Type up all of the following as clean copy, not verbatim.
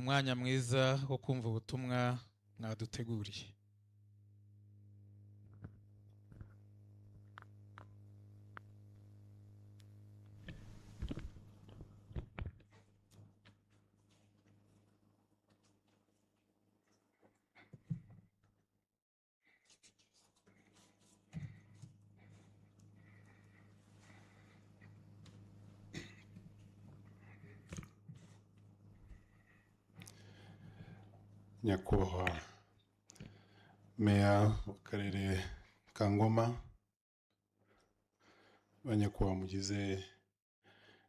umwanya mwiza wo kumva ubutumwa mwaduteguriye. Nyakubahwa meya w'akarere ka Ngoma, banyakubahwa mugize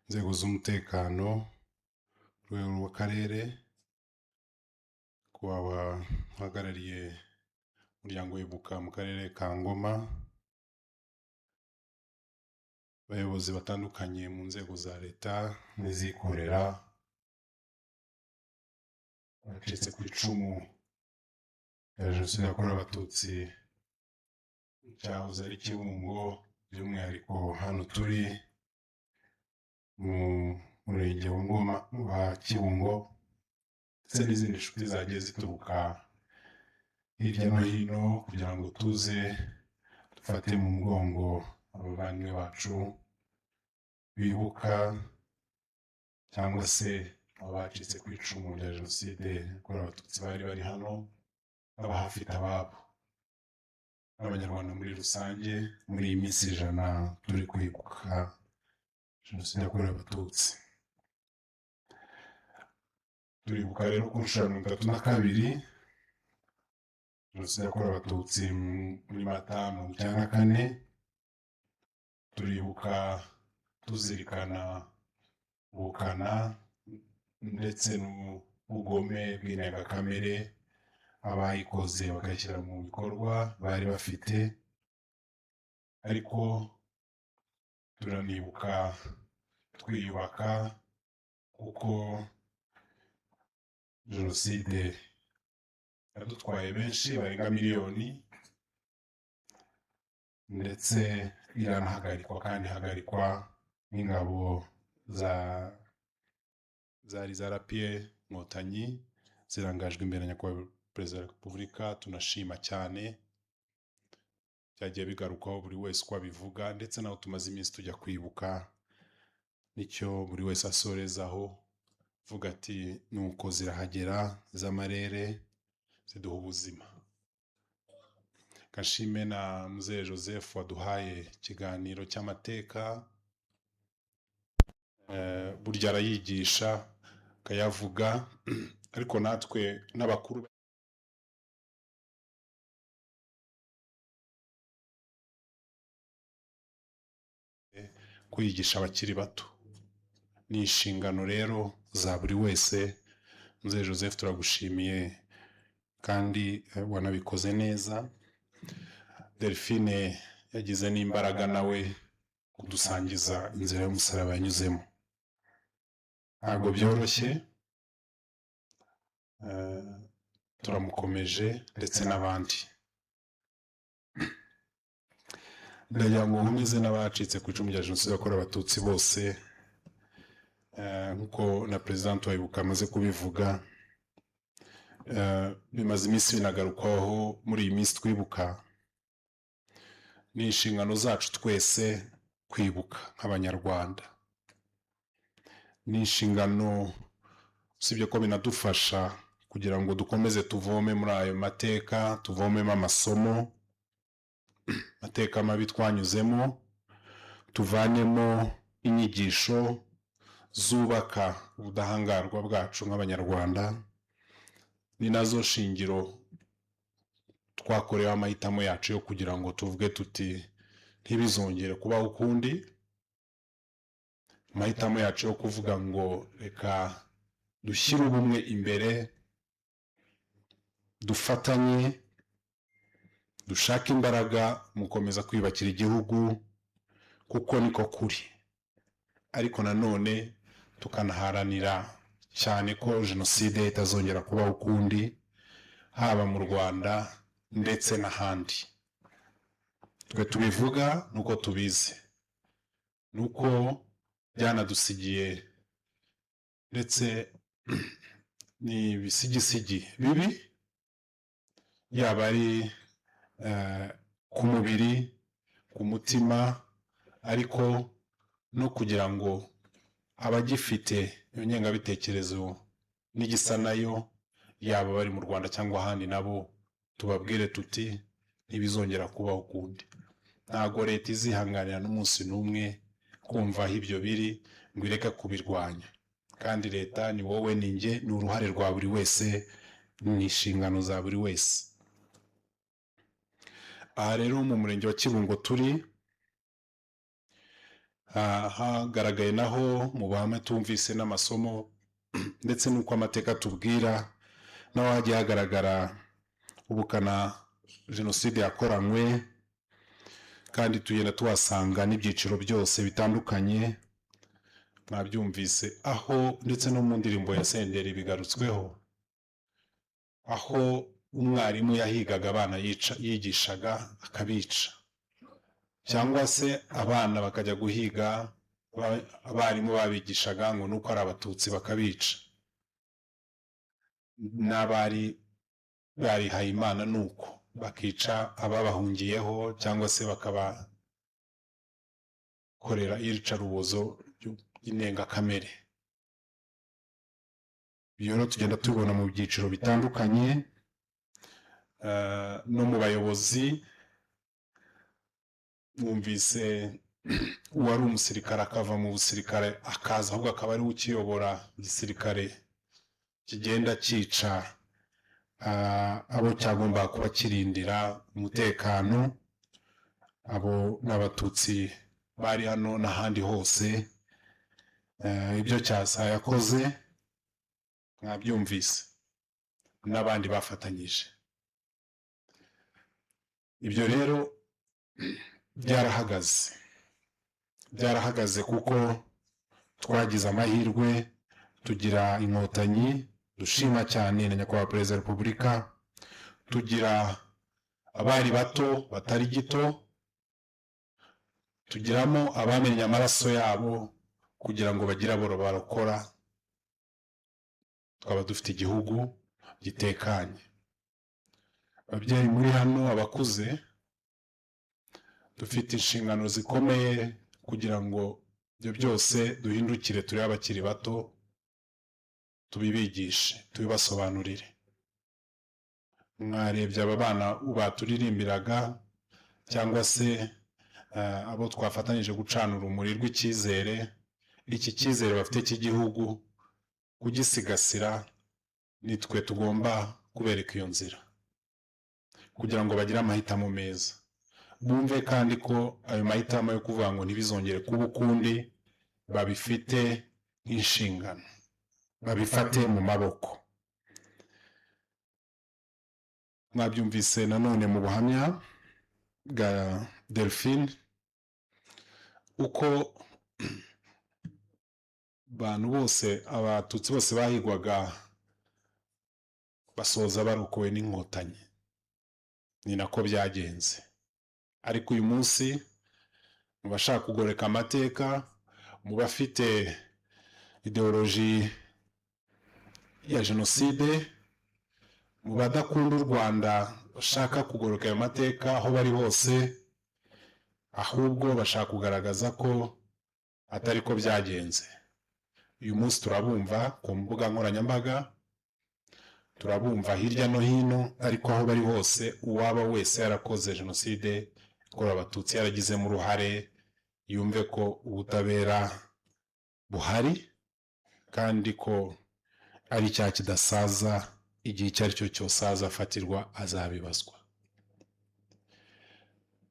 inzego z'umutekano rwego rw'akarere, kubahwa uhagarariye umuryango w'ibuka mu karere ka Ngoma, abayobozi batandukanye mu nzego za leta n'izikorera, abacitse ku icumu ya Jenoside yakorewe Abatutsi cyahoze ari Kibungo, by'umwihariko hano turi mu murenge wa Ngoma wa Kibungo, ndetse n'izindi nshuti zagiye zituruka hirya no hino kugira ngo tuze dufate mu mugongo abavandimwe bacu bibuka cyangwa se abacitse ku icumu rya Jenoside yakorewe Abatutsi bari hano, abahafite ababo n'abanyarwanda muri rusange muri iyi minsi 100 turi kwibuka Jenoside yakorewe Abatutsi. Turibuka rero ku nshuro 32 Jenoside yakorewe Abatutsi muri Mata 1994. Turibuka tuzirikana ubukana ndetse n'ubugome bw'indengakamere abayikoze bakayishyira mu bikorwa bari bafite, ariko turanibuka twiyubaka kuko Jenoside yadutwaye benshi barenga miliyoni, ndetse iranahagarikwa kandi hagarikwa n'ingabo zari zarapiye Inkotanyi zirangajwe imbere nyakubahwa Perezida wa Repubulika. Tunashima cyane byagiye bigarukaho buri wese uko abivuga, ndetse naho tumaze iminsi tujya kwibuka nicyo buri wese asorezaho vuga ati nuko zirahagera z'amarere ziduha ubuzima. Kashime na Mzee Joseph waduhaye ikiganiro cy'amateka, burya arayigisha akayavuga, ariko natwe n'abakuru kwigisha abakiri bato ni inshingano rero za buri wese. Mzee Joseph turagushimiye kandi wanabikoze neza. Delphine yagize n'imbaraga nawe kudusangiza inzira y'umusaraba yanyuzemo, ntabwo byoroshye, turamukomeje ndetse n'abandi. Ndagira ngo nkomeze n'abacitse ku icumu rya Jenoside yakorewe Abatutsi bose, nk'uko na President wa Ibuka amaze kubivuga. Bimaze iminsi binagarukwaho muri iyi minsi twibuka. Ni inshingano zacu twese kwibuka nk'abanyarwanda, ni inshingano usibye ko binadufasha kugira ngo dukomeze tuvome muri ayo mateka, tuvomemo amasomo, mateka mabi twanyuzemo, tuvanemo inyigisho zubaka ubudahangarwa bwacu nk'abanyarwanda. Ni nazo shingiro twakorewe amahitamo yacu yo kugira ngo tuvuge tuti ntibizongere kubaho ukundi. Amahitamo yacu yo kuvuga ngo reka dushyire ubumwe imbere, dufatanye, dushake imbaraga mu gukomeza kwiyubakira igihugu, kuko niko kuri. Ariko nanone tukanaharanira cyane ko Jenoside itazongera kubaho ukundi, haba mu Rwanda ndetse n'ahandi. Twe tubivuga nuko tubizi, nuko byanadusigiye ndetse ni ibisigisigi bibi, yaba ari ku mubiri, ku mutima, ariko no kugira ngo abagifite iyo ngengabitekerezo n'igisa nayo, yaba bari mu Rwanda cyangwa ahandi, nabo tubabwire tuti ntibizongera kubaho ukundi. Ntago leta izihanganira n'umunsi n'umwe kumva aho ibyo biri ngo ireke kubirwanya, kandi leta ni wowe ni njye, ni uruhare rwa buri wese, ni inshingano za buri wese. Aha rero mu murenge wa Kibungo turi, hagaragaye naho mu bahame tumvise n'amasomo ndetse n'uko amateka tubwira, naho hagiye hagaragara ubukana jenoside yakoranywe, kandi tugenda tuhasanga n'ibyiciro byose bitandukanye. Mwabyumvise aho ndetse no mu ndirimbo ya Senderi bigarutsweho, aho umwarimu yahigaga abana yigishaga akabica, cyangwa se abana bakajya guhiga abarimu babigishaga ngo nuko ari abatutsi bakabica, n'abari barihaye Imana nuko bakica ababahungiyeho cyangwa se bakabakorera iyicarubozo ry'indengakamere. Ibyo rero tugenda tubibona mu byiciro bitandukanye, no mu bayobozi. Mwumvise uwari umusirikare akava mu busirikare akaza ahubwo akaba ari we ukiyobora igisirikare kigenda cyica abo cyagomba kuba kirindira umutekano. Abo n'abatutsi bari hano n'ahandi hose. Ibyo Cyasa yakoze mwabyumvise, n'abandi bafatanyije. Ibyo rero byarahagaze kuko twagize amahirwe, tugira inkotanyi dushima cyane na nyakubahwa Perezida wa Repubulika, tugira abari bato batari gito, tugiramo abamenye amaraso yabo kugira ngo bagire abo barokora. Twaba dufite igihugu gitekanye. Ababyeyi muri hano, abakuze, dufite inshingano zikomeye kugira ngo ibyo byose duhindukire turebe abakiri bato, tubibigishe, tubibasobanurire. Mwarebye aba bana baturirimbiraga, cyangwa se abo twafatanyije gucana urumuri rw'icyizere. Iki cyizere bafite cy'igihugu, kugisigasira nitwe tugomba kubereka iyo nzira, kugira ngo bagire amahitamo meza. Bumve kandi ko ayo mahitamo yo kuvuga ngo ntibizongere kuba ukundi, babifite nk'inshingano, babifate mu maboko. Mwabyumvise nanone mu buhamya bwa Delphine, uko abantu bose, abatutsi bose bahigwaga basoza barokowe n'inkotanyi. Ni nako byagenze. Ariko uyu munsi mu bashaka kugoreka amateka, mu bafite ideoloji ya jenoside, mu badakunda u Rwanda bashaka kugoreka ayo mateka aho bari hose, ahubwo bashaka kugaragaza ko atari ko byagenze. Uyu munsi turabumva ku mbuga nkoranyambaga, turabumva hirya no hino, ariko aho bari hose uwaba wese yarakoze jenoside yakorewe abatutsi yaragizemo uruhare, yumve ko ubutabera buhari kandi ko ari icyaha kidasaza. Igihe icyo ari cyo cyose azafatirwa azabibazwa.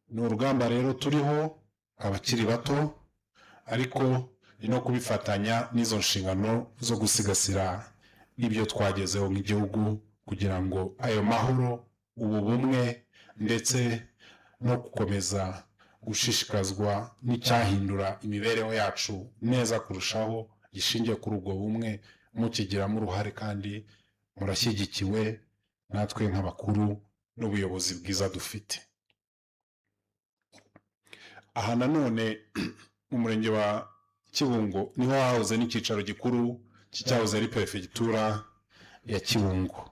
Ni urugamba rero turiho, abakiri bato, ariko ni no kubifatanya n'izo nshingano zo gusigasira ibyo twagezeho nk'igihugu, kugira ngo ayo mahoro, ubu bumwe, ndetse no gukomeza gushishikazwa n'icyahindura imibereho yacu neza kurushaho, gishingiye kuri ubwo bumwe, mukigiramo uruhare kandi murashyigikiwe natwe nk'abakuru n'ubuyobozi bwiza dufite. Aha nanone mu murenge wa Kibungo niho hahoze n'icyicaro gikuru cy'icyahoze ari perefegitura ya Kibungo.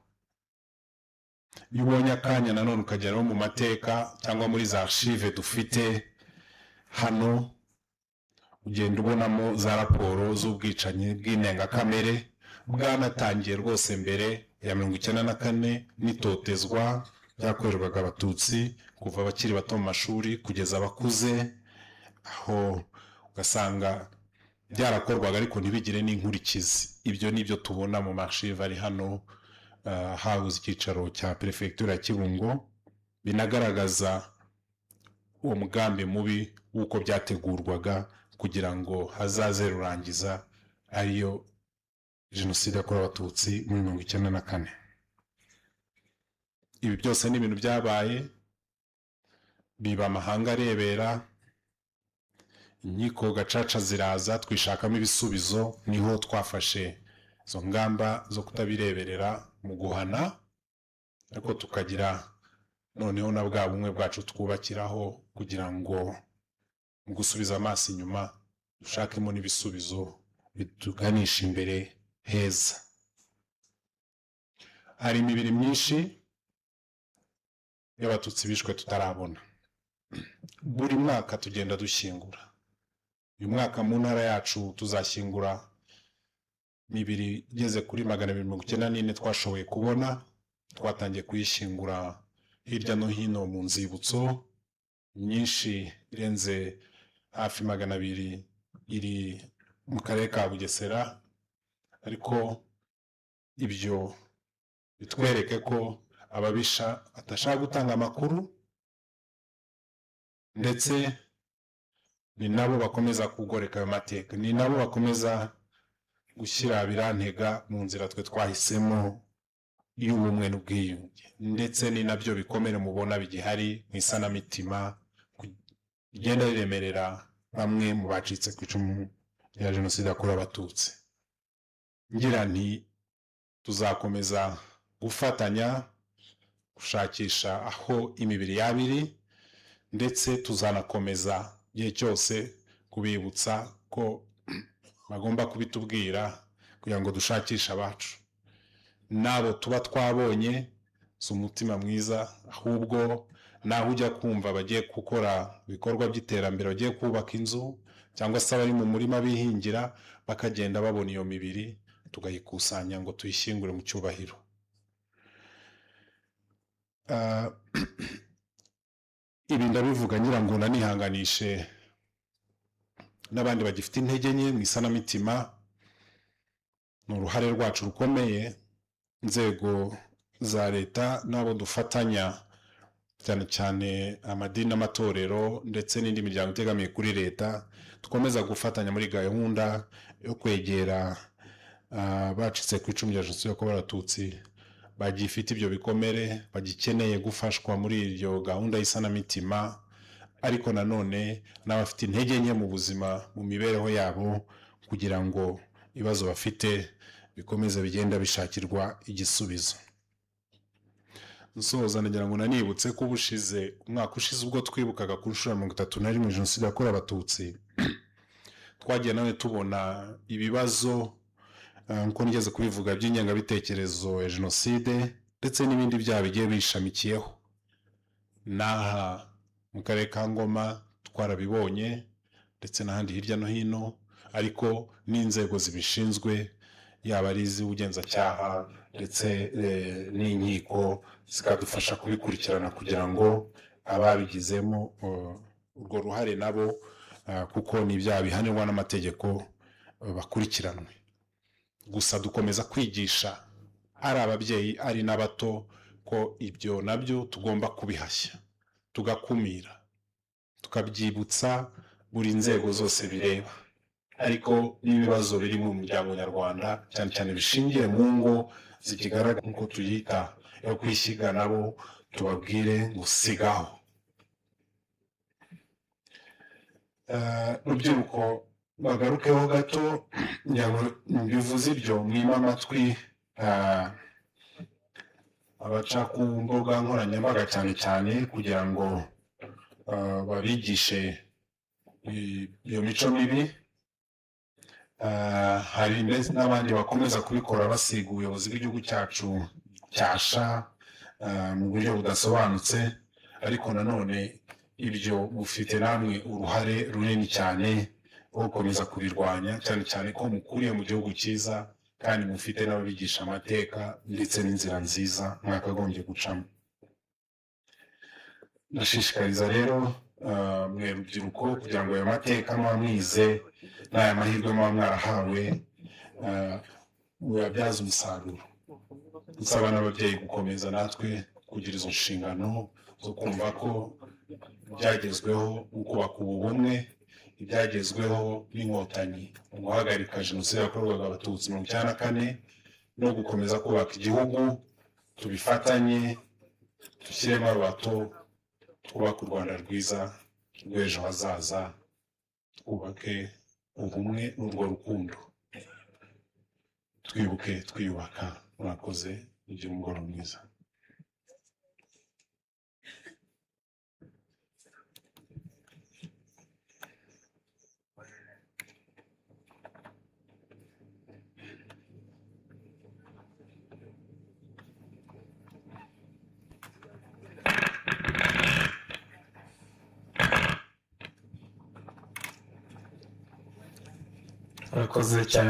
Iyo ubonye akanya nanone ukagera no mu mateka cyangwa muri za archive dufite hano, ugenda ubonamo za raporo z'ubwicanyi bw'indengakamere bwanatangiye rwose mbere ya 1994 n'itotezwa byakorerwaga abatutsi kuva abakiri bato mu mashuri kugeza abakuze, aho ugasanga byarakorwaga ariko ntibigire n'inkurikizi. Ibyo nibyo tubona mu archive ari hano habuze icyicaro cya perefegitura ya Kibungo, binagaragaza uwo mugambi mubi w'uko byategurwaga kugira ngo hazaze rurangiza ariyo jenoside yakorewe abatutsi muri 1994. Ibi byose ni ibintu byabaye, biba amahanga arebera, inkiko gacaca ziraza, twishakamo ibisubizo, niho twafashe izo ngamba zo kutabireberera mu guhana, ariko tukagira noneho na bwa bumwe bwacu twubakiraho kugira ngo mu gusubiza amaso inyuma dushakemo n'ibisubizo bituganisha imbere heza. Hari imibiri myinshi y'abatutsi bishwe tutarabona. Buri mwaka tugenda dushyingura. Uyu mwaka mu ntara yacu tuzashyingura imibiri igeze kuri 294 twashoboye kubona. Twatangiye kuyishyingura hirya no hino mu nzibutso nyinshi irenze hafi 200 iri mu karere ka Bugesera, ariko ibyo bitwereke ko ababisha atashaka gutanga amakuru, ndetse ni nabo bakomeza kugoreka ayo mateka, ni nabo bakomeza gushyira birantega mu nzira twe twahisemo y'ubumwe n'ubwiyunge, ndetse ni nabyo bikomere mubona bigihari mu isanamitima igenda riremerera bamwe mu bacitse ku icumu rya jenoside yakorewe abatutsi. Ngira nti tuzakomeza gufatanya gushakisha aho imibiri yabiri, ndetse tuzanakomeza igihe cyose kubibutsa ko bagomba kubitubwira kugira ngo dushakishe abacu. Nabo tuba twabonye si umutima mwiza, ahubwo naho ujya kumva bagiye gukora ibikorwa by'iterambere, bagiye kubaka inzu cyangwa se abari mu murima bihingira, bakagenda babona iyo mibiri tugayikusanya ngo tuyishyingure mu cyubahiro. Ibi ndabivuga ngira ngo nanihanganishe n'abandi bagifite intege nke mu isanamitima. Ni uruhare rwacu rukomeye, inzego za leta n'abo dufatanya, cyane cyane amadini n'amatorero ndetse n'indi miryango itegamiye kuri leta, dukomeza gufatanya muri gahunda yo kwegera bacitse ku icumu rya jenoside yakorewe abatutsi bagifite ibyo bikomere, bagikeneye gufashwa muri iyo gahunda y'isanamitima, ariko nanone n'abafite intege nke mu buzima, mu mibereho yabo, kugira ngo ibibazo bafite bikomeze bigenda bishakirwa igisubizo. Nsoza nagira ngo nanibutse ko umwaka ushize ubwo twibukaga ku nshuro ya 31 jenoside yakorewe abatutsi, twagiye nawe tubona ibibazo nko nigeze kubivuga by'ingengabitekerezo ya jenoside ndetse n'ibindi byaha bigiye bishamikiyeho. N'aha mu karere ka Ngoma twarabibonye, ndetse n'ahandi hirya no hino, ariko n'inzego zibishinzwe yaba ari iz'ubugenzacyaha ndetse n'inkiko zikadufasha kubikurikirana kugira ngo ababigizemo urwo ruhare nabo, kuko ni ibyaha bihanirwa n'amategeko, bakurikiranwe. Gusa dukomeza kwigisha ari ababyeyi ari n'abato ko ibyo nabyo tugomba kubihashya, tugakumira, tukabyibutsa buri nzego zose bireba. Ariko n'ibibazo biri mu muryango nyarwanda cyane cyane bishingiye mu ngo zikigaragara nk'uko tuyita yo kwishyiga, nabo tubabwire gusigaho. Urubyiruko bagarukeho gato, bivuze ibyo mwima amatwi abaca ku mbuga nkoranyambaga cyane cyane, kugira ngo babigishe iyo mico mibi. hari ndetse n'abandi bakomeza kubikora basiga ubuyobozi bw'igihugu cyacu cyasha mu buryo budasobanutse, ariko nanone ibyo bufite namwe uruhare runini cyane wo gukomeza kubirwanya, cyane cyane ko mukuriye mu gihugu cyiza kandi mufite n'ababigisha amateka ndetse n'inzira nziza mwakagombye gucamo. Ndashishikariza rero mwe rubyiruko kugira ngo ayo mateka muba mwize n'aya mahirwe muba mwarahawe muyabyaze umusaruro. Nsaba n'ababyeyi gukomeza natwe kugira izo nshingano zo kumva ko ibyagezweho mu kubaka ubumwe, ibyagezweho n'inkotanyi mu guhagarika jenoside yakorwaga abatutsi 1994 no gukomeza kubaka igihugu, tubifatanye dushyiremo abato, twubake u Rwanda rwiza rw'ejo hazaza, twubake ubumwe n'urwo rukundo, twibuke twiyubaka. Murakoze, mugire umugoroba mwiza. Murakoze cyane.